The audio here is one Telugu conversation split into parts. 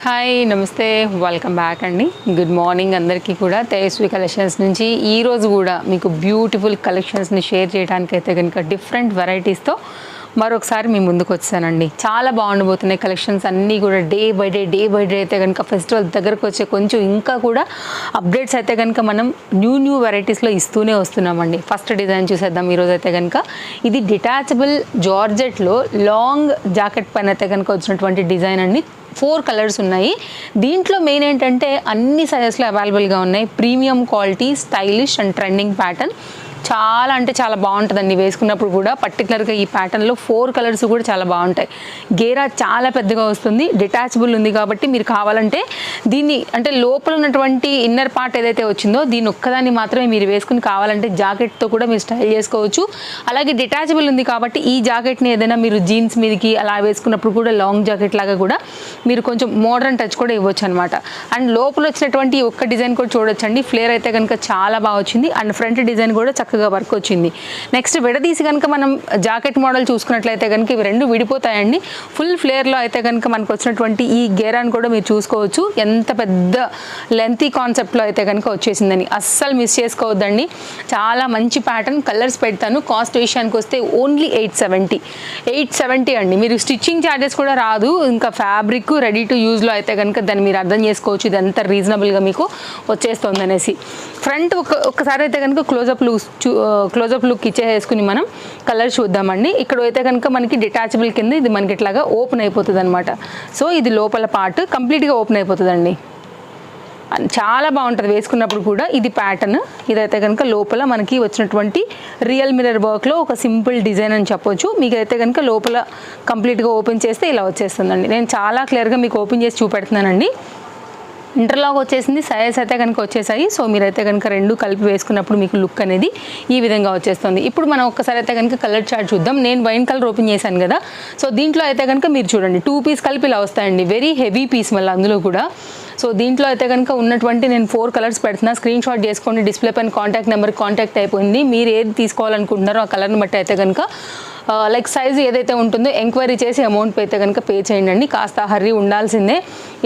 హాయ్ నమస్తే వెల్కమ్ బ్యాక్ అండి. గుడ్ మార్నింగ్ అందరికీ కూడా. తేజస్వి కలెక్షన్స్ నుంచి ఈరోజు కూడా మీకు బ్యూటిఫుల్ కలెక్షన్స్ని షేర్ చేయడానికి అయితే కనుక డిఫరెంట్ వెరైటీస్తో మరొకసారి మీ ముందుకు వచ్చానండి. చాలా బాగుండబోతున్నాయి కలెక్షన్స్ అన్నీ కూడా. డే బై డే అయితే కనుక ఫెస్టివల్ దగ్గరకు వచ్చే కొంచెం ఇంకా కూడా అప్డేట్స్ అయితే కనుక మనం న్యూ వెరైటీస్లో ఇస్తూనే వస్తున్నామండి. ఫస్ట్ డిజైన్ చూసేద్దాం ఈరోజు అయితే కనుక. ఇది డిటాచబుల్ జార్జెట్లో లాంగ్ జాకెట్ పైన అయితే కనుక వచ్చినటువంటి డిజైన్ అండి. 4 కలర్స్ ఉన్నాయి. దీంట్లో మెయిన్ ఏంటంటే అన్ని సైజెస్లో అవైలబుల్గా ఉన్నాయి. Premium quality, stylish and trending pattern. చాలా అంటే చాలా బాగుంటుందండి వేసుకున్నప్పుడు కూడా. పర్టికులర్గా ఈ ప్యాటర్న్లో 4 కలర్స్ కూడా చాలా బాగుంటాయి. గేరా చాలా పెద్దగా వస్తుంది, డిటాచబుల్ ఉంది కాబట్టి మీరు కావాలంటే దీన్ని అంటే లోపల ఉన్నటువంటి ఇన్నర్ పార్ట్ ఏదైతే వచ్చిందో దీన్ని ఒక్కదాన్ని మాత్రమే మీరు వేసుకుని కావాలంటే జాకెట్తో కూడా మీరు స్టైల్ చేసుకోవచ్చు. అలాగే డిటాచబుల్ ఉంది కాబట్టి ఈ జాకెట్ని ఏదైనా మీరు జీన్స్ మీదకి అలా వేసుకున్నప్పుడు కూడా లాంగ్ జాకెట్ లాగా కూడా మీరు కొంచెం మోడర్న్ టచ్ కూడా ఇవ్వచ్చు అనమాట. అండ్ లోపల వచ్చినటువంటి ఒక్క డిజైన్ కూడా చూడొచ్చండి. ఫ్లేర్ అయితే కనుక చాలా బాగా వచ్చింది. అండ్ ఫ్రంట్ డిజైన్ కూడా చక్కగా వర్క్ వచ్చింది. నెక్స్ట్ విడదీసి కనుక మనం జాకెట్ మోడల్ చూసుకున్నట్లయితే కనుక ఇవి రెండు విడిపోతాయండి. ఫుల్ ఫ్లేర్లో అయితే కనుక మనకు వచ్చినటువంటి ఈ గేరాన్ని కూడా మీరు చూసుకోవచ్చు. ఎంత పెద్ద లెంతీ కాన్సెప్ట్లో అయితే కనుక వచ్చేసిందని అస్సలు మిస్ చేసుకోవద్దండి. చాలా మంచి ప్యాటర్న్. కలర్స్ పెడతాను. కాస్ట్ విషయానికి వస్తే ఓన్లీ 870 అండి. మీరు స్టిచ్చింగ్ ఛార్జెస్ కూడా రాదు. ఇంకా ఫ్యాబ్రిక్ రెడీ టు యూజ్లో అయితే కనుక దాన్ని మీరు అర్థం చేసుకోవచ్చు ఇది ఎంత రీజనబుల్గా మీకు వచ్చేస్తుంది అనేసి. ఫ్రంట్ ఒక్కసారి అయితే కనుక క్లోజప్ లుక్ ఇచ్చేసుకుని మనం కలర్ చూద్దామండి. ఇక్కడ అయితే కనుక మనకి డిటాచబుల్ కింద ఇది మనకి ఇట్లాగా ఓపెన్ అయిపోతుంది అనమాట. సో ఇది లోపల పార్ట్ కంప్లీట్గా ఓపెన్ అయిపోతుందండి. చాలా బాగుంటుంది వేసుకున్నప్పుడు కూడా. ఇది ప్యాటర్న్. ఇదైతే కనుక లోపల మనకి వచ్చినటువంటి రియల్ మిర్రర్ వర్క్లో ఒక సింపుల్ డిజైన్ అని చెప్పొచ్చు. మీకు అయితే కనుక లోపల కంప్లీట్గా ఓపెన్ చేస్తే ఇలా వచ్చేస్తుందండి. నేను చాలా క్లియర్గా మీకు ఓపెన్ చేసి చూపెడుతున్నానండి. ఇంటర్లాక్ వచ్చేసింది. సైజెస్ అయితే కనుక వచ్చేసాయి. సో మీరైతే కనుక రెండు కలిపి వేసుకున్నప్పుడు మీకు లుక్ అనేది ఈ విధంగా వచ్చేస్తుంది. ఇప్పుడు మనం ఒక్కసారి అయితే కనుక కలర్ చార్ట్ చూద్దాం. నేను వైన్ కలర్ ఓపెన్ చేశాను కదా. సో దీంట్లో అయితే కనుక మీరు చూడండి 2 పీస్ కలిపి ఇలా వస్తాయండి. వెరీ హెవీ పీస్ మళ్ళీ అందులో కూడా. సో దీంట్లో అయితే కనుక ఉన్నటువంటి నేను 4 కలర్స్ పెడుతున్నా. స్క్రీన్ షాట్ చేసుకోండి. డిస్ప్లే పైన కాంటాక్ట్ నెంబర్కి కాంటాక్ట్ అయిపోయింది. మీరు ఏది తీసుకోవాలనుకుంటున్నారో ఆ కలర్ని బట్టి అయితే కనుక లైక్ సైజు ఏదైతే ఉంటుందో ఎంక్వైరీ చేసి అమౌంట్ అయితే కనుక పే చేయండి. కాస్త హర్రీ ఉండాల్సిందే.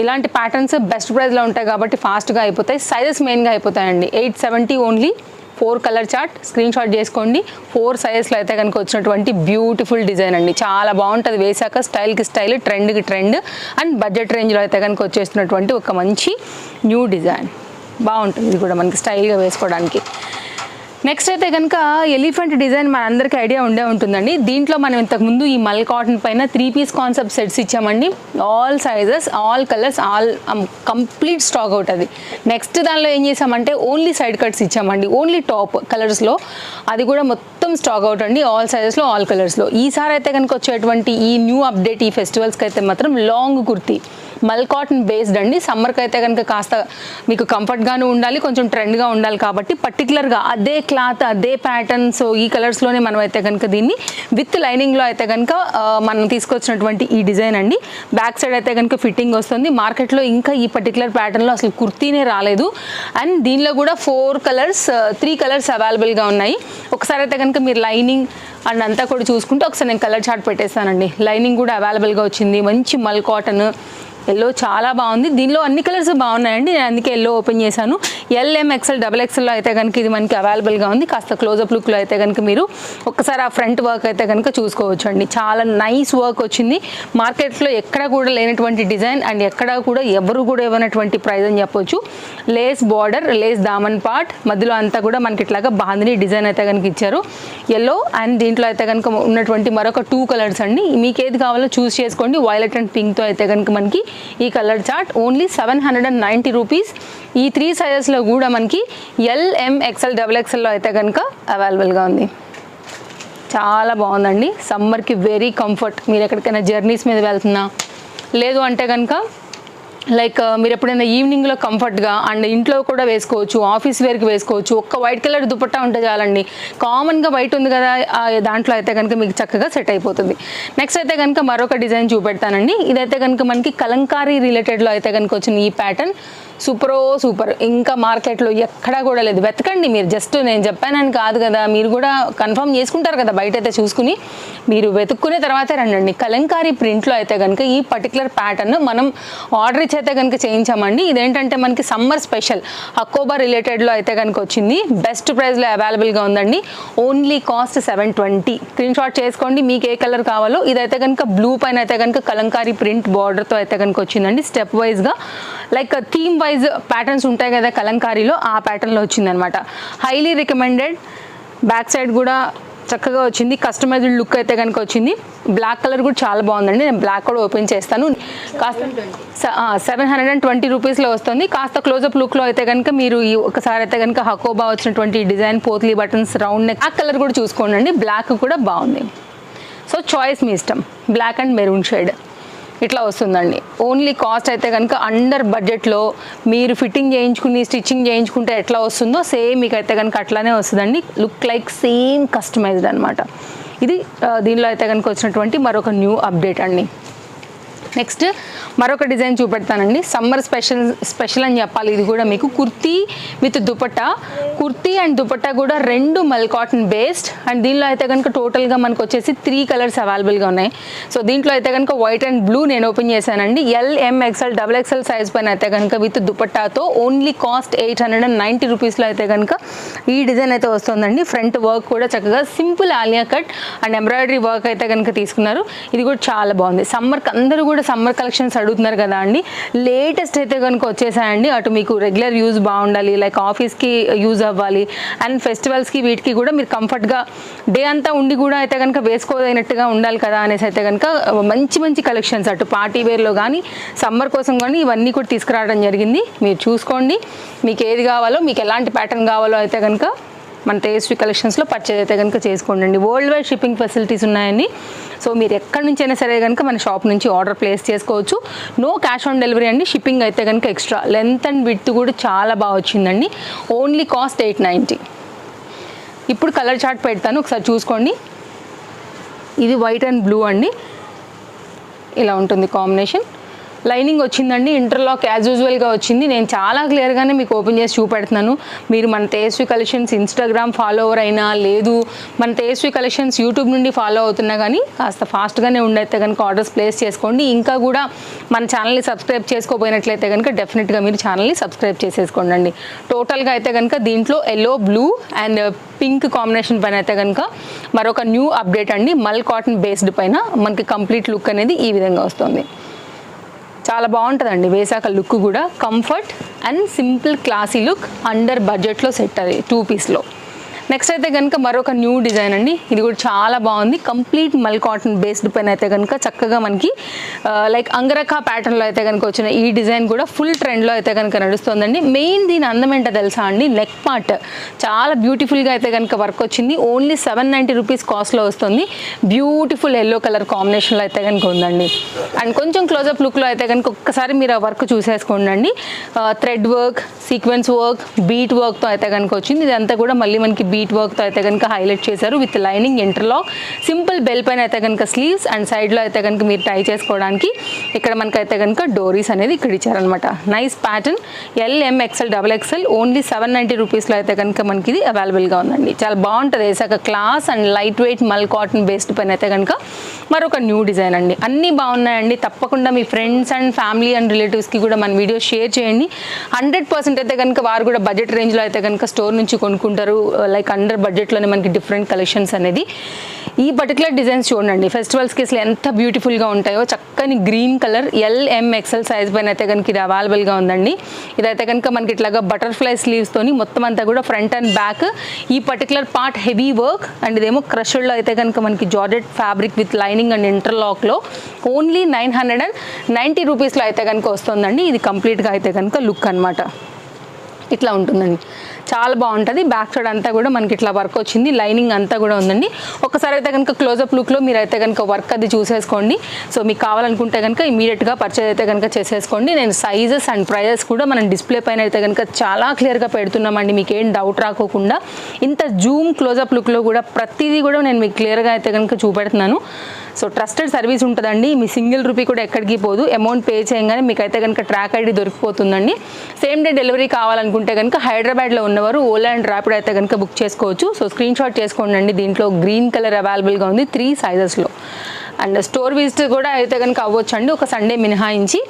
ఇలాంటి ప్యాటర్న్స్ బెస్ట్ ప్రైస్లో ఉంటాయి కాబట్టి ఫాస్ట్గా అయిపోతాయి. సైజెస్ మెయిన్గా అయిపోతాయండి. 870 only. 4 colour chart screen shot చేసుకోండి. 4 సైజెస్లో అయితే కనుక వచ్చినటువంటి బ్యూటిఫుల్ డిజైన్ అండి. చాలా బాగుంటుంది వేసాక. స్టైల్కి స్టైల్, ట్రెండ్కి ట్రెండ్ అండ్ బడ్జెట్ రేంజ్లో అయితే కనుక వచ్చేస్తున్నటువంటి ఒక మంచి న్యూ డిజైన్. బాగుంటుంది ఇది కూడా మనకి స్టైల్గా వేసుకోవడానికి. నెక్స్ట్ అయితే కనుక ఎలిఫెంట్ డిజైన్ మన అందరికీ ఐడియా ఉంటుందండి. దీంట్లో మనం ఇంతకుముందు ఈ మల్ కాటన్ పైన 3 పీస్ కాన్సెప్ట్ సెట్స్ ఇచ్చామండి. All sizes, all colours, all complete stock out అది. నెక్స్ట్ దానిలో ఏం చేసామంటే ఓన్లీ సైడ్ కట్స్ ఇచ్చామండి. ఓన్లీ టాప్ కలర్స్లో. అది కూడా మొత్తం స్టాక్ అవుట్ అండి. ఆల్ సైజెస్లో, ఆల్ కలర్స్లో. ఈసారి అయితే కనుక వచ్చేటువంటి ఈ న్యూ అప్డేట్ ఈ ఫెస్టివల్స్కి అయితే మాత్రం లాంగ్ కుర్తీ మల్ కాటన్ బేస్డ్ అండి. సమ్మర్కి అయితే కనుక కాస్త మీకు కంఫర్ట్గాను ఉండాలి, కొంచెం ట్రెండ్గా ఉండాలి కాబట్టి పర్టికులర్గా అదే క్లాత్, అదే ప్యాటర్న్. సో ఈ కలర్స్లోనే మనం అయితే కనుక దీన్ని విత్ లైనింగ్లో అయితే కనుక మనం తీసుకొచ్చినటువంటి ఈ డిజైన్ అండి. బ్యాక్ సైడ్ అయితే కనుక ఫిట్టింగ్ వస్తుంది. మార్కెట్లో ఇంకా ఈ పర్టికులర్ ప్యాటర్న్లో అసలు కుర్తీనే రాలేదు. అండ్ దీనిలో కూడా 3 కలర్స్ అవైలబుల్గా ఉన్నాయి. ఒకసారి అయితే కనుక మీరు లైనింగ్ అండ్ అంతా కూడా చూసుకుంటే ఒకసారి నేను కలర్ చార్ట్ పెట్టేస్తానండి. లైనింగ్ కూడా అవైలబుల్గా వచ్చింది. మంచి మల్ కాటన్ ఎల్లో చాలా బాగుంది. దీనిలో అన్ని కలర్స్ బాగున్నాయండి. నేను అందుకే ఎల్లో ఓపెన్ చేశాను. LM XL XXL అయితే కనుక ఇది మనకి అవైలబుల్గా ఉంది. కాస్త క్లోజప్ లుక్లో అయితే కనుక మీరు ఒక్కసారి ఆ ఫ్రంట్ వర్క్ అయితే కనుక చూసుకోవచ్చు అండి. చాలా నైస్ వర్క్ వచ్చింది. మార్కెట్లో ఎక్కడ కూడా లేనటువంటి డిజైన్ అండ్ ఎక్కడ కూడా ఎవరు కూడా ఇవ్వనటువంటి ప్రైస్ అని చెప్పొచ్చు. Lace border, Lay's Daman part, మధ్యలో అంతా కూడా మనకి ఇట్లాగా బాందిని డిజైన్ అయితే కనుక ఇచ్చారు. ఎల్లో అండ్ దీంట్లో అయితే కనుక ఉన్నటువంటి మరొక 2 కలర్స్ అండి. మీకు ఏది కావాలో చూస్ చేసుకోండి. వైలెట్ అండ్ పింక్తో అయితే కనుక మనకి ఈ కలర్ చార్ట్ ఓన్లీ 790 రూపీస్. ఈ 3 సైజెస్లో కూడా మనకి LM XL XXLలో అయితే కనుక అవైలబుల్గా ఉంది. చాలా బాగుందండి. సమ్మర్కి వెరీ కంఫర్ట్. మీరు ఎక్కడికైనా జర్నీస్ మీద వెళ్తున్నా, లేదు అంటే కనుక లైక్ మీరు ఎప్పుడైనా ఈవినింగ్లో కంఫర్ట్గా అండ్ ఇంట్లో కూడా వేసుకోవచ్చు, ఆఫీస్ వేర్కి వేసుకోవచ్చు. ఒక్క వైట్ కలర్ దుపట్టా ఉంటే చాలండి. కామన్గా వైట్ ఉంది కదా, దాంట్లో అయితే కనుక మీకు చక్కగా సెట్ అయిపోతుంది. నెక్స్ట్ అయితే కనుక మరొక డిజైన్ చూపెడతానండి. ఇదైతే కనుక మనకి కలంకారీ రిలేటెడ్లో అయితే కనుక వచ్చిన ఈ ప్యాటర్న్ సూపర్. ఇంకా మార్కెట్లో ఎక్కడా కూడా లేదు. వెతకండి మీరు. జస్ట్ నేను చెప్పానని కాదు కదా, మీరు కూడా కన్ఫర్మ్ చేసుకుంటారు కదా బయట అయితే చూసుకుని. మీరు వెతుక్కునే తర్వాతే రండి. కలంకారీ ప్రింట్లో అయితే కనుక ఈ పర్టికులర్ ప్యాటర్న్ మనం ఆర్డర్ అయితే కనుక చేయించామండి. ఇదేంటంటే మనకి సమ్మర్ స్పెషల్ అకోబా రిలేటెడ్లో అయితే కనుక వచ్చింది. బెస్ట్ ప్రైస్లో అవైలబుల్గా ఉందండి. Only cost 720. స్క్రీన్ షాట్ చేసుకోండి మీకు ఏ కలర్ కావాలో. ఇదైతే కనుక బ్లూ పైన అయితే కనుక కలంకారీ ప్రింట్ బార్డర్తో అయితే కనుక వచ్చిందండి. స్టెప్ వైజ్గా లైక్ థీమ్ వైజ్ ప్యాటర్న్స్ ఉంటాయి కదా కలంకారీలో, ఆ ప్యాటర్న్లో వచ్చిందనమాట. Highly recommended. బ్యాక్ సైడ్ కూడా చక్కగా వచ్చింది. కస్టమైజ్డ్ లుక్ అయితే కనుక వచ్చింది. బ్లాక్ కలర్ కూడా చాలా బాగుందండి. నేను బ్లాక్ కూడా ఓపెన్ చేస్తాను. కాస్త 720 రూపీస్లో వస్తుంది. కాస్త క్లోజప్ లుక్లో అయితే కనుక మీరు ఈ ఒకసారి అయితే కనుక హకోబా వచ్చినటువంటి design potli buttons round neck black colour కూడా చూసుకోండి. బ్లాక్ కూడా బాగుంది. సో చాయిస్ మీ ఇష్టం. బ్లాక్ అండ్ మెరూన్ షేడ్ ఇట్లా వస్తుందండి. ఓన్లీ కాస్ట్ అయితే కనుక అండర్ బడ్జెట్లో మీరు ఫిట్టింగ్ చేయించుకుని స్టిచ్చింగ్ చేయించుకుంటే ఎట్లా వస్తుందో సేమ్ మీకు అయితే కనుక అట్లానే వస్తుందండి. లుక్ లైక్ సేమ్ కస్టమైజ్డ్ అనమాట. ఇది దీనిలో అయితే కనుక వచ్చినటువంటి మరొక న్యూ అప్డేట్ అండి. నెక్స్ట్ మరొక డిజైన్ చూపెడతానండి. సమ్మర్ స్పెషల్ అని చెప్పాలి. ఇది కూడా మీకు కుర్తీ విత్ దుపట్టా. కుర్తీ అండ్ దుపట్టా కూడా రెండు మల్ కాటన్ బేస్డ్. అండ్ దీనిలో అయితే కనుక టోటల్గా మనకు వచ్చేసి 3 కలర్స్ అవైలబుల్గా ఉన్నాయి. సో దీంట్లో అయితే కనుక వైట్ అండ్ బ్లూ నేను ఓపెన్ చేశానండి. LMXL XXL సైజ్ పైన అయితే కనుక విత్ దుపట్టాతో ఓన్లీ కాస్ట్ 890 రూపీస్లో అయితే కనుక ఈ డిజైన్ అయితే వస్తుందండి. ఫ్రంట్ వర్క్ కూడా చక్కగా simple Alia cut and embroidery work అయితే కనుక తీసుకున్నారు. ఇది కూడా చాలా బాగుంది. సమ్మర్కి అందరూ కూడా సమ్మర్ కలెక్షన్స్ అడుగుతున్నారు కదా అండి. లేటెస్ట్ అయితే కనుక వచ్చేసాయండి. అటు మీకు రెగ్యులర్ యూజ్ బాగుండాలి, లైక్ ఆఫీస్కి యూజ్ అవ్వాలి, అండ్ ఫెస్టివల్స్కి వీటికి కూడా మీరు కంఫర్ట్గా డే అంతా ఉండి కూడా అయితే కనుక వేసుకోదైనట్టుగా ఉండాలి కదా అనేసి అయితే కనుక మంచి మంచి కలెక్షన్స్ అటు పార్టీ వేర్లో కానీ సమ్మర్ కోసం కానీ ఇవన్నీ కూడా తీసుకురావడం జరిగింది. మీరు చూసుకోండి మీకు ఏది కావాలో, మీకు ఎలాంటి ప్యాటర్న్ కావాలో అయితే కనుక మన తేజస్వి కలెక్షన్స్లో పర్చేజ్ అయితే కనుక చేసుకోండి. వరల్డ్ వైడ్ షిప్పింగ్ ఫెసిలిటీస్ ఉన్నాయండి. సో మీరు ఎక్కడి నుంచి అయినా సరే కనుక మన షాప్ నుంచి ఆర్డర్ ప్లేస్ చేసుకోవచ్చు. నో క్యాష్ ఆన్ డెలివరీ అండి. షిప్పింగ్ అయితే కనుక ఎక్స్ట్రా. లెంత్ అండ్ విడ్త్ కూడా చాలా బాగా వచ్చిందండి. Only cost 890. ఇప్పుడు కలర్ చార్ట్ పెడతాను, ఒకసారి చూసుకోండి. ఇది వైట్ అండ్ బ్లూ అండి. ఇలా ఉంటుంది కాంబినేషన్. లైనింగ్ వచ్చిందండి. ఇంటర్లాక్ యాజ్ యూజువల్గా వచ్చింది. నేను చాలా క్లియర్గానే మీకు ఓపెన్ చేసి చూపెడుతున్నాను. మీరు మన తేజస్వి కలెక్షన్స్ ఇన్స్టాగ్రామ్ ఫాలోవర్ అయినా, లేదు మన తేజస్వి కలెక్షన్స్ యూట్యూబ్ నుండి ఫాలో అవుతున్నా కానీ కాస్త ఫాస్ట్గానే ఉండైతే కనుక ఆర్డర్స్ ప్లేస్ చేసుకోండి. ఇంకా కూడా మన ఛానల్ని సబ్స్క్రైబ్ చేసుకోపోయినట్లయితే కనుక డెఫినెట్గా మీరు ఛానల్ని సబ్స్క్రైబ్ చేసేసుకోండి. టోటల్గా అయితే కనుక దీంట్లో yellow, blue and pink combination పైన అయితే కనుక మరొక న్యూ అప్డేట్ అండి. మల్ కాటన్ బేస్డ్ పైన మనకి కంప్లీట్ లుక్ అనేది ఈ విధంగా వస్తుంది. చాలా బాగుంటుందండి. వేసాక లుక్ కూడా comfort and simple classy look under బడ్జెట్లో సెట్ అది 2 పీస్లో. నెక్స్ట్ అయితే కనుక మరొక న్యూ డిజైన్ అండి. ఇది కూడా చాలా బాగుంది. కంప్లీట్ మల్ కాటన్ బేస్డ్ పైన అయితే కనుక చక్కగా మనకి లైక్ అంగరఖా ప్యాటర్న్లో అయితే కనుక వచ్చిన ఈ డిజైన్ కూడా ఫుల్ ట్రెండ్లో అయితే కనుక నడుస్తుందండి. మెయిన్ దీని అందం ఏంటో తెలుసా అండి, నెక్ పార్ట్ చాలా బ్యూటిఫుల్గా అయితే కనుక వర్క్ వచ్చింది. ఓన్లీ 790 రూపీస్ కాస్ట్లో వస్తుంది. బ్యూటిఫుల్ ఎల్లో కలర్ కాంబినేషన్లో అయితే కనుక ఉందండి. అండ్ కొంచెం క్లోజప్ లుక్లో అయితే కనుక ఒక్కసారి మీరు ఆ వర్క్ చూసేసుకోండి. Thread work, sequence work, bead వర్క్తో అయితే కనుక వచ్చింది. ఇదంతా కూడా మళ్ళీ మనకి బీట్ వర్క్తో అయితే కనుక హైలైట్ చేశారు. With lining, interlock, simple bell పైన అయితే కనుక స్లీవ్స్ అండ్ సైడ్లో అయితే కనుక మీరు టై చేసుకోవడానికి ఇక్కడ మనకైతే కనుక డోరీస్ అనేది ఇక్కడ ఇచ్చారనమాట. Nice pattern. LMXL XXL only 790 రూపీస్లో అయితే కనుక మనకి ఇది అవైలబుల్గా ఉందండి. చాలా బాగుంటుంది. వేసాక క్లాస్ అండ్ లైట్ వెయిట్ మల్ కాటన్ బేస్డ్ పైన అయితే కనుక మరొక న్యూ డిజైన్ అండి. అన్నీ బాగున్నాయండి. తప్పకుండా మీ ఫ్రెండ్స్ అండ్ ఫ్యామిలీ అండ్ రిలేటివ్స్కి కూడా మన వీడియో షేర్ చేయండి. 100% అయితే కనుక వారు కూడా బడ్జెట్ రేంజ్లో అయితే కనుక స్టోర్ నుంచి కొనుక్కుంటారు. లైక్ అండర్ బడ్జెట్లోనే మనకి డిఫరెంట్ కలెక్షన్స్ అనేది. ఈ పర్టికులర్ డిజైన్స్ చూడండి, ఫెస్టివల్స్కి అసలు ఎంత బ్యూటిఫుల్గా ఉంటాయో. చక్కని గ్రీన్ కలర్ LMXL సైజ్ పైన అయితే కనుక ఇది అవైలబుల్గా ఉందండి. ఇదైతే కనుక మనకి ఇట్లాగా బటర్ఫ్లై స్లీవ్స్తోని మొత్తం అంతా కూడా ఫ్రంట్ అండ్ బ్యాక్ ఈ particular part heavy work. And ఇదేమో క్రష్డ్లో అయితే కనుక మనకి georgette fabric with lining and ఇంటర్లాక్లో ఓన్లీ 990 రూపీస్లో అయితే కనుక వస్తుందండి. ఇది కంప్లీట్గా అయితే కనుక లుక్ అనమాట. ఇట్లా ఉంటుందండి. చాలా బాగుంటుంది. బ్యాక్ సైడ్ అంతా కూడా మనకి ఇట్లా వర్క్ వచ్చింది. లైనింగ్ అంతా కూడా ఉందండి. ఒకసారి అయితే కనుక క్లోజప్ లుక్లో మీరు అయితే కనుక వర్క్ అది చూసేసుకోండి. సో మీకు కావాలనుకుంటే కనుక ఇమీడియట్గా పర్చేజ్ అయితే కనుక చేసేసుకోండి. నేను సైజెస్ అండ్ ప్రైజెస్ కూడా మనం డిస్ప్లే పైన అయితే కనుక చాలా క్లియర్గా పెడుతున్నామండి. మీకు ఏం డౌట్ రాకోకుండా ఇంత జూమ్ క్లోజప్ లుక్లో కూడా ప్రతిదీ కూడా నేను మీకు క్లియర్గా అయితే కనుక చూపెడుతున్నాను. సో ట్రస్టెడ్ సర్వీస్ ఉంటుందండి. మీ సింగిల్ రూపీ కూడా ఎక్కడికి పోదు. అమౌంట్ పే చేయగానే మీకు అయితే కనుక ట్రాక్ ఐడి దొరికిపోతుందండి. సేమ్ డే డెలివరీ కావాలనుకుంటే కనుక హైదరాబాద్లో ఉన్నవారు ఓలా అండ్ ర్యాపిడ్ అయితే కనుక బుక్ చేసుకోవచ్చు. సో స్క్రీన్ షాట్ చేసుకోండి. దీంట్లో గ్రీన్ కలర్ అవైలబుల్గా ఉంది 3 సైజెస్లో. అండ్ స్టోర్ విజిట్ కూడా అయితే కనుక అవ్వచ్చు అండి, ఒక సండే మినహాయించి.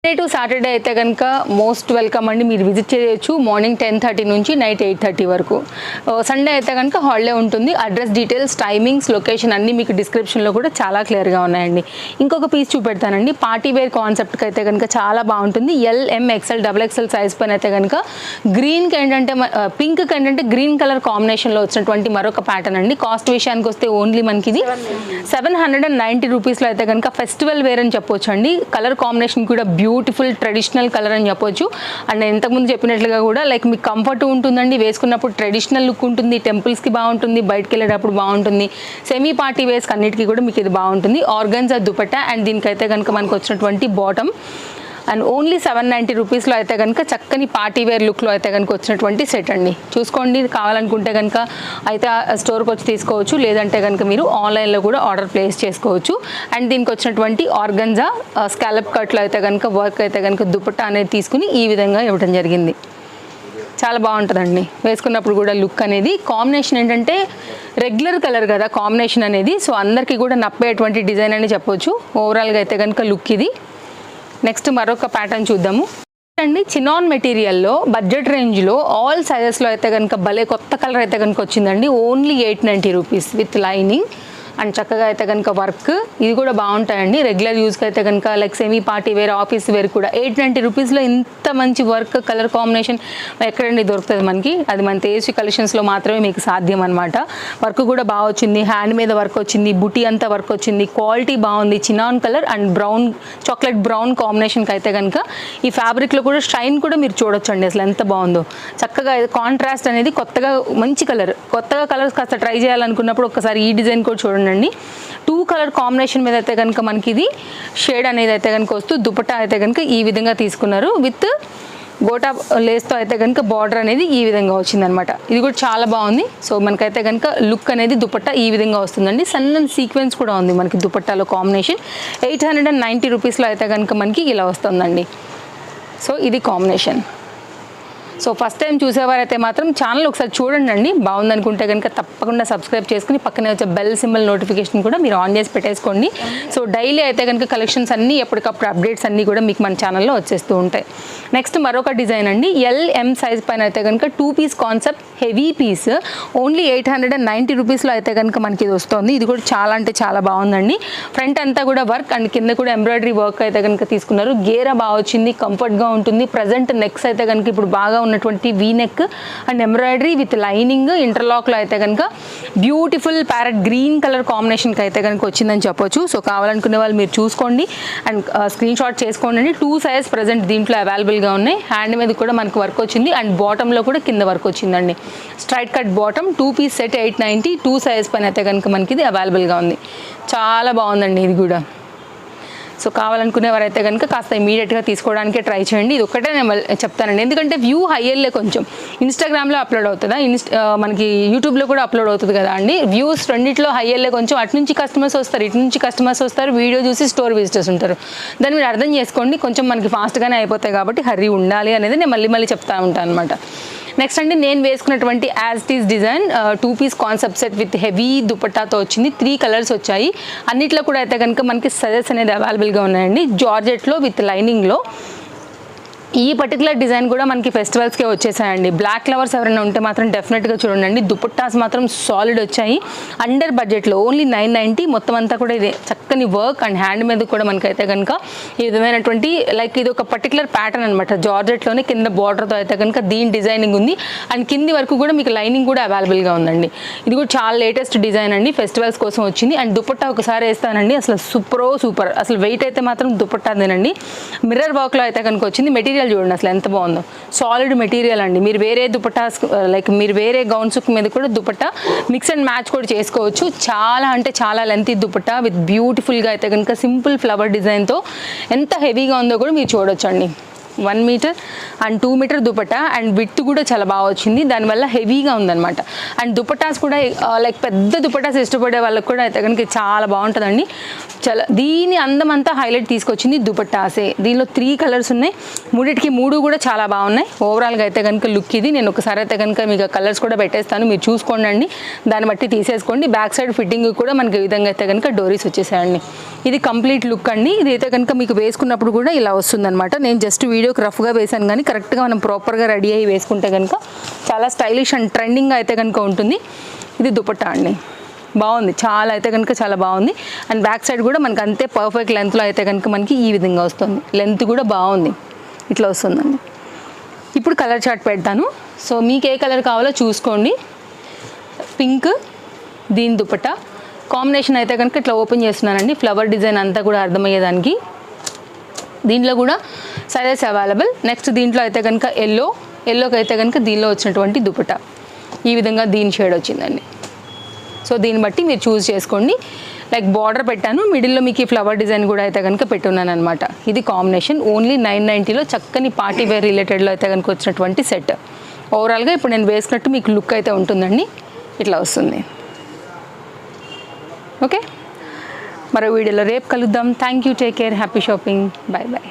మండే టు సాటర్డే అయితే కనుక మోస్ట్ వెల్కమ్ అండి, మీరు విజిట్ చేయొచ్చు మార్నింగ్ 10:30 నుంచి నైట్ 8:30 వరకు. సండే అయితే కనుక హాలిడే ఉంటుంది. అడ్రస్ డీటెయిల్స్, టైమింగ్స్, లొకేషన్ అన్నీ మీకు డిస్క్రిప్షన్లో కూడా చాలా క్లియర్గా ఉన్నాయండి. ఇంకొక పీస్ చూపెడతానండి, పార్టీ వేర్ కాన్సెప్ట్కి అయితే కనుక చాలా బాగుంటుంది. LM XL XXL సైజ్ పైన అయితే కనుక గ్రీన్కి ఏంటంటే పింక్కి ఏంటంటే గ్రీన్ కలర్ కాంబినేషన్లో వచ్చినటువంటి మరొక ప్యాటర్న్ అండి. కాస్ట్ విషయానికి వస్తే ఓన్లీ మనకి ఇది 790 రూపీస్లో అయితే కనుక ఫెస్టివల్ వేర్ అని చెప్పొచ్చు అండి. కలర్ కాంబినేషన్ కూడా బ్యూటిఫుల్ ట్రెడిషనల్ కలర్ అని చెప్పొచ్చు. అండ్ ఇంతకుముందు చెప్పినట్లుగా కూడా లైక్ మీకు కంఫర్ట్ ఉంటుందండి, వేసుకున్నప్పుడు ట్రెడిషనల్ లుక్ ఉంటుంది, టెంపుల్స్కి బాగుంటుంది, బయటకు వెళ్ళేటప్పుడు బాగుంటుంది. సెమీ పార్టీ వేర్స్ అన్నిటికీ కూడా మీకు ఇది బాగుంటుంది. ఆర్గన్జా దుపట్టా అండ్ దీనికైతే కనుక మనకు వచ్చినటువంటి బాటమ్ అండ్ ఓన్లీ 790 రూపీస్లో అయితే కనుక చక్కని పార్టీ వేర్ లుక్లో అయితే కనుక వచ్చినటువంటి సెట్ అండి. చూసుకోండి, కావాలనుకుంటే కనుక అయితే స్టోర్కి వచ్చి తీసుకోవచ్చు, లేదంటే కనుక మీరు ఆన్లైన్లో కూడా ఆర్డర్ ప్లేస్ చేసుకోవచ్చు. అండ్ దీనికి వచ్చినటువంటి ఆర్గన్జా స్కాలప్ కట్లో అయితే కనుక వర్క్ అయితే కనుక దుపట్టా అనేది తీసుకుని ఈ విధంగా ఇవ్వడం జరిగింది. చాలా బాగుంటుందండి వేసుకున్నప్పుడు కూడా లుక్ అనేది. కాంబినేషన్ ఏంటంటే రెగ్యులర్ కలర్ కదా కాంబినేషన్ అనేది, సో అందరికీ కూడా నప్పేటువంటి డిజైన్ అని చెప్పొచ్చు. ఓవరాల్గా అయితే కనుక లుక్ ఇది. నెక్స్ట్ మరొక ప్యాటర్న్ చూద్దాము అండి. చినాన్ మెటీరియల్లో బడ్జెట్ రేంజ్లో ఆల్ సైజెస్లో అయితే కనుక భలే కొత్త కలర్ అయితే కనుక వచ్చిందండి. Only 890 rupees with lining and చక్కగా అయితే కనుక వర్క్ ఇది కూడా బాగుంటాయండి. రెగ్యులర్ యూస్కి అయితే కనుక like semi party wear, office wear కూడా 890 రూపీస్లో ఇంత మంచి వర్క్ కలర్ కాంబినేషన్ ఎక్కడండి దొరుకుతుంది మనకి. అది మన తేజస్వి కలెక్షన్స్లో మాత్రమే మీకు సాధ్యం అనమాట. వర్క్ కూడా బాగా వచ్చింది, హ్యాండ్ మీద వర్క్ వచ్చింది, బుటీ అంతా వర్క్ వచ్చింది, క్వాలిటీ బాగుంది. చినాన్ colour and brown, chocolate brown కాంబినేషన్కి అయితే కనుక ఈ ఫ్యాబ్రిక్లో కూడా షైన్ కూడా మీరు చూడొచ్చండి అసలు ఎంత బాగుందో. చక్కగా కాంట్రాస్ట్ అనేది కొత్తగా మంచి కలర్, కొత్తగా కలర్స్ కాస్త ట్రై చేయాలనుకున్నప్పుడు ఒకసారి ఈ డిజైన్ కూడా చూడండి. 2 కలర్ కాంబినేషన్ మీద అయితే కనుక మనకి ఇది షేడ్ అనేది అయితే కనుక వస్తూ దుపట్టా అయితే కనుక ఈ విధంగా తీసుకున్నారు. విత్ గోటా లేస్తో అయితే కనుక బార్డర్ అనేది ఈ విధంగా వచ్చిందనమాట. ఇది కూడా చాలా బాగుంది. సో మనకైతే కనుక లుక్ అనేది దుపట్టా ఈ విధంగా వస్తుందండి. సన్న సీక్వెన్స్ కూడా ఉంది మనకి దుపట్టాలో కాంబినేషన్. 890 రూపీస్లో అయితే కనుక మనకి ఇలా వస్తుందండి. సో ఇది కాంబినేషన్. సో ఫస్ట్ టైం చూసేవారైతే మాత్రం ఛానల్ ఒకసారి చూడండి అండి, బాగుందనుకుంటే కనుక తప్పకుండా సబ్స్క్రైబ్ చేసుకుని పక్కనే వచ్చే బెల్ సింబల్ నోటిఫికేషన్ కూడా మీరు ఆన్ చేసి పెట్టేసుకోండి. సో డైలీ అయితే కనుక కలెక్షన్స్ అన్నీ ఎప్పటికప్పుడు అప్డేట్స్ అన్నీ కూడా మీకు మన ఛానల్లో వచ్చేస్తూ ఉంటాయి. నెక్స్ట్ మరొక డిజైన్ అండి, LM సైజ్ పైన అయితే కనుక 2 piece concept heavy piece only 890 రూపీస్లో అయితే కనుక మనకి ఇది వస్తుంది. ఇది కూడా చాలా అంటే చాలా బాగుందండి. ఫ్రంట్ అంతా కూడా వర్క్ అండ్ కింద కూడా ఎంబ్రాయిడరీ వర్క్ అయితే కనుక తీసుకున్నారు. గేరా బాగా వచ్చింది, కంఫర్ట్గా ఉంటుంది. ప్రజెంట్ నెక్స్ అయితే కనుక ఇప్పుడు బాగా ఉన్నటువంటి V neck and embroidery with lining ఇంటర్లాక్లో అయితే కనుక బ్యూటిఫుల్ ప్యారెట్ గ్రీన్ కలర్ కాంబినేషన్కి అయితే కనుక వచ్చిందని చెప్పొచ్చు. సో కావాలనుకునే వాళ్ళు మీరు చూసుకోండి అండ్ స్క్రీన్ షాట్ చేసుకోండి. 2 సైజ్ ప్రజెంట్ దీంట్లో అవైలబుల్గా ఉన్నాయి. హ్యాండ్ మీద కూడా మనకు వర్క్ వచ్చింది అండ్ బాటంలో కూడా కింద వర్క్ వచ్చిందండి. Straight cut bottom 2 piece set 890, 2 size పైన అయితే కనుక మనకి ఇది అవైలబుల్గా ఉంది. చాలా బాగుందండి ఇది కూడా. సో కావాలనుకునేవారైతే కనుక కాస్త ఇమీడియట్గా తీసుకోవడానికి ట్రై చేయండి. ఇది ఒక్కటే నేను చెప్తానండి, ఎందుకంటే వ్యూ హైయర్లే కొంచెం ఇన్స్టాగ్రామ్లో అప్లోడ్ అవుతుందా, మనకి యూట్యూబ్లో కూడా అప్లోడ్ అవుతుంది కదా అండి. వ్యూస్ రెండిట్లో హైయర్లే కొంచెం. అటు నుంచి కస్టమర్స్ వస్తారు, ఇటు నుంచి కస్టమర్స్ వస్తారు, వీడియో చూసి స్టోర్ విజిటర్స్ ఉంటారు. దాన్ని మీరు అర్థం చేసుకోండి, కొంచెం మనకి ఫాస్ట్గానే అయిపోతాయి కాబట్టి హర్రీ ఉండాలి అనేది నేను మళ్ళీ చెప్తా ఉంటాను అనమాట. నెక్స్ట్ అండి, నేను వేసుకున్నటువంటి as it is design 2 piece concept set with heavy దుపట్టాతో వచ్చింది. 3 కలర్స్ వచ్చాయి. అన్నిట్లో కూడా అయితే కనుక మనకి సైజెస్ అనేది అవైలబుల్గా ఉన్నాయండి. జార్జెట్లో విత్ లైనింగ్లో ఈ పర్టికులర్ డిజైన్ కూడా మనకి ఫెస్టివల్స్కే వచ్చేసాయండి. బ్లాక్ ఫ్లవర్స్ ఎవరైనా ఉంటే మాత్రం డెఫినెట్గా చూడండి. దుపట్టాస్ మాత్రం సాలిడ్ వచ్చాయి. అండర్ బడ్జెట్లో ఓన్లీ 990. మొత్తం అంతా కూడా ఇదే చక్కని వర్క్ అండ్ హ్యాండ్ మీద కూడా మనకైతే కనుక ఈ విధమైనటువంటి లైక్ ఇది ఒక పర్టికులర్ ప్యాటర్న్ అనమాట. జార్జెట్లోనే కింద బార్డర్తో అయితే కనుక దీని డిజైనింగ్ ఉంది అండ్ కింది వరకు కూడా మీకు లైనింగ్ కూడా అవైలబుల్గా ఉందండి. ఇది కూడా చాలా లేటెస్ట్ డిజైన్ అండి, ఫెస్టివల్స్ కోసం వచ్చింది. అండ్ దుపట్టా ఒకసారి వేస్తానండి, అసలు సూపర్. అసలు వెయిట్ అయితే మాత్రం దుపట్టాదేనండి. మిర్రర్ వర్క్లో అయితే కనుక వచ్చింది. మెటీరియల్ చూడండి అసలు ఎంత బాగుందో, సాలిడ్ మెటీరియల్ అండి. మీరు వేరే దుపట్టాస్ లైక్ మీరు వేరే గౌన్స్ మీద కూడా దుపట్టా మిక్స్ అండ్ మ్యాచ్ కూడా చేసుకోవచ్చు. చాలా అంటే చాలా లెంతీ దుపట్టా విత్ బ్యూటిఫుల్గా అయితే కనుక సింపుల్ ఫ్లవర్ డిజైన్తో ఎంత హెవీగా ఉందో కూడా మీరు చూడొచ్చండి. 1 metre and 2 metre dupatta and with కూడా చాలా బాగా వచ్చింది, దానివల్ల హెవీగా ఉందన్నమాట. అండ్ దుపట్టాస్ కూడా లైక్ పెద్ద దుపట్టాస్ ఇష్టపడే వాళ్ళకి కూడా అయితే కనుక చాలా బాగుంటుందండి. చాలా దీని అందం అంతా హైలైట్ తీసుకొచ్చింది దుపట్టాసే. దీనిలో 3 కలర్స్ ఉన్నాయి, మూడిటికి 3 కూడా చాలా బాగున్నాయి. ఓవరాల్గా అయితే కనుక లుక్ ఇది. నేను ఒకసారి అయితే కనుక మీకు కలర్స్ కూడా పెట్టేస్తాను, మీరు చూసుకోండి, దాన్ని బట్టి తీసేసుకోండి. బ్యాక్ సైడ్ ఫిట్టింగ్ కూడా మనకి ఈ విధంగా అయితే కనుక డోరీస్ వచ్చేసాయండి. ఇది కంప్లీట్ లుక్ అండి. ఇది అయితే కనుక మీకు వేసుకున్నప్పుడు కూడా ఇలా వస్తుందన్నమాట. నేను జస్ట్ వీడియోకి రఫ్గా వేసాను, కానీ కరెక్ట్గా మనం ప్రాపర్గా రెడీ అయ్యి వేసుకుంటే కనుక చాలా స్టైలిష్ అండ్ ట్రెండింగ్గా అయితే కనుక ఉంటుంది. ఇది దుపట్టా అండి, బాగుంది, చాలా అయితే కనుక చాలా బాగుంది. అండ్ బ్యాక్ సైడ్ కూడా మనకి అంతే పర్ఫెక్ట్ లెంత్లో అయితే కనుక మనకి ఈ విధంగా వస్తుంది. లెంత్ కూడా బాగుంది, ఇట్లా వస్తుందండి. ఇప్పుడు కలర్ చార్ట్ పెడతాను, సో మీకు ఏ కలర్ కావాలో చూసుకోండి. పింక్, దీని దుపట్టా కాంబినేషన్ అయితే కనుక ఇట్లా ఓపెన్ చేస్తున్నానండి, ఫ్లవర్ డిజైన్ అంతా కూడా అర్థమయ్యేదానికి. దీంట్లో కూడా సైజెస్ అవైలబుల్. నెక్స్ట్ దీంట్లో అయితే కనుక ఎల్లోకి అయితే కనుక దీనిలో వచ్చినటువంటి దుపట్టా ఈ విధంగా దీని షేడ్ వచ్చిందండి. సో దీన్ని బట్టి మీరు చూస్ చేసుకోండి. లైక్ బార్డర్ పెట్టాను, మిడిల్లో మీకు ఈ ఫ్లవర్ డిజైన్ కూడా అయితే కనుక పెట్టున్నాను అనమాట. ఇది కాంబినేషన్ ఓన్లీ 990లో చక్కని పార్టీ వేర్ రిలేటెడ్లో అయితే కనుక వచ్చినటువంటి సెట్. ఓవరాల్గా ఇప్పుడు నేను వేసుకున్నట్టు మీకు లుక్ అయితే ఉంటుందండి, ఇట్లా వస్తుంది. ఓకే, మరో వీడియోలో రేపు కలుద్దాం. Thank you, take care, happy shopping, bye bye.